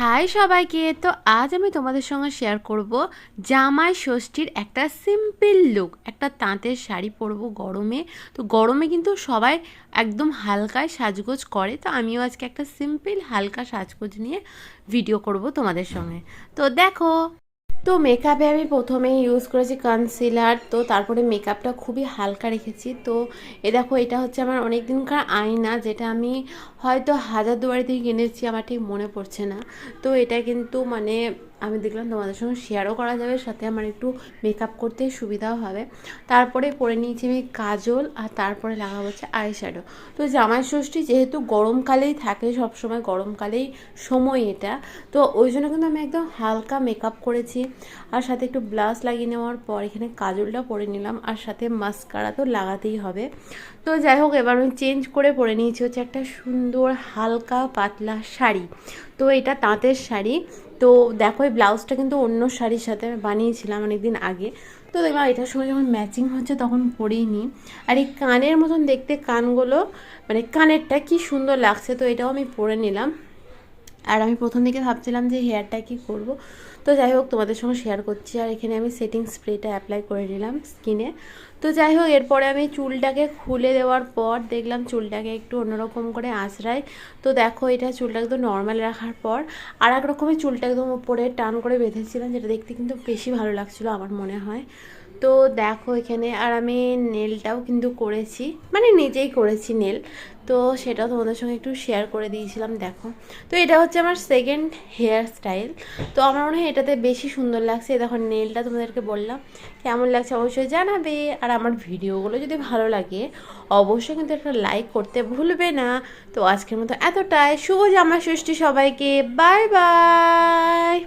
High সবাইকে। তো আজ আমি তোমাদের সঙ্গে শেয়ার করব জামাই ষষ্ঠীর একটা সিম্পল লুক। একটা তাঁতের শাড়ি পরবো গরমে। তো গরমে কিন্তু সবাই একদম হালকায় সাজগোজ করে, তো আমিও আজকে একটা সিম্পল হালকা সাজগোজ নিয়ে ভিডিও করব তোমাদের সঙ্গে। তো দেখো, তো মেকআপে আমি প্রথমেই ইউজ করেছি কনসিলার। তো তারপরে মেকআপটা খুবই হালকা রেখেছি। তো দেখো, এটা হচ্ছে আমার অনেক দিনকার আয়না, যেটা আমি হয়তো হাজারদুয়ারি থেকে কিনেছি, আমার ঠিক মনে পড়ছে না। তো এটা কিন্তু আমি দেখলাম তোমাদের সঙ্গে শেয়ারও করা যাবে, সাথে আমার একটু মেকআপ করতে সুবিধাও হবে। তারপরে পরে নিয়েছি আমি কাজল, আর তারপরে লাগাবো হচ্ছে আইশ্যাডো। তো জামাই ষষ্ঠী যেহেতু গরমকালেই থাকে, সবসময় গরমকালেই সময় এটা, তো ওই জন্য কিন্তু আমি একদম হালকা মেকআপ করেছি। আর সাথে একটু ব্লাশ লাগিয়ে নেওয়ার পর এখানে কাজলটা পরে নিলাম, আর সাথে মাস্কারা তো লাগাতেই হবে। তো যাই হোক, এবার আমি চেঞ্জ করে পরে নিয়েছি হচ্ছে একটা সুন্দর হালকা পাতলা শাড়ি। তো এটা তাঁতের শাড়ি। তো দেখো, এই ব্লাউজটা কিন্তু অন্য শাড়ির সাথে বানিয়েছিলাম অনেকদিন আগে। তো দেখলাম এটার সঙ্গে যখন ম্যাচিং হচ্ছে তখন পরেই নিই। আর এই কানের মতন দেখতে কানগুলো, কানেরটা কি সুন্দর লাগছে, তো এটাও আমি পরে নিলাম। আর আমি প্রথম দিকে ভাবছিলাম যে হেয়ারটা কি করব, তো যাই হোক তোমাদের সঙ্গে শেয়ার করছি। আর এখানে আমি সেটিং স্প্রেটা অ্যাপ্লাই করে নিলাম স্কিনে। তো যাই হোক, এরপরে আমি চুলটাকে খুলে দেওয়ার পর দেখলাম চুলটাকে একটু অন্যরকম করে আঁচড়াই। তো দেখো, এটা চুলটা একদম নর্মাল রাখার পর আর এক রকমের চুলটা একদম উপরে টান করে বেঁধেছিলাম, যেটা দেখতে কিন্তু বেশি ভালো লাগছিলো আমার মনে হয়। তো দেখো এখানে, আর আমি নেলটাও কিন্তু করেছি, নিজেই করেছি নেল। তো সেটাও তোমাদের সঙ্গে একটু শেয়ার করে দিয়েছিলাম। দেখো, তো এটা হচ্ছে আমার সেকেন্ড হেয়ার স্টাইল। তো আমার মনে হয় এটাতে বেশি সুন্দর লাগছে। দেখো, নেলটা তোমাদেরকে বললাম কেমন লাগছে অবশ্যই জানাবে। আর আমার ভিডিওগুলো যদি ভালো লাগে অবশ্যই কিন্তু একটা লাইক করতে ভুলবে না। তো আজকের মতো এতটাই। শুভ জামাই ষষ্ঠী সবাইকে। Bye bye.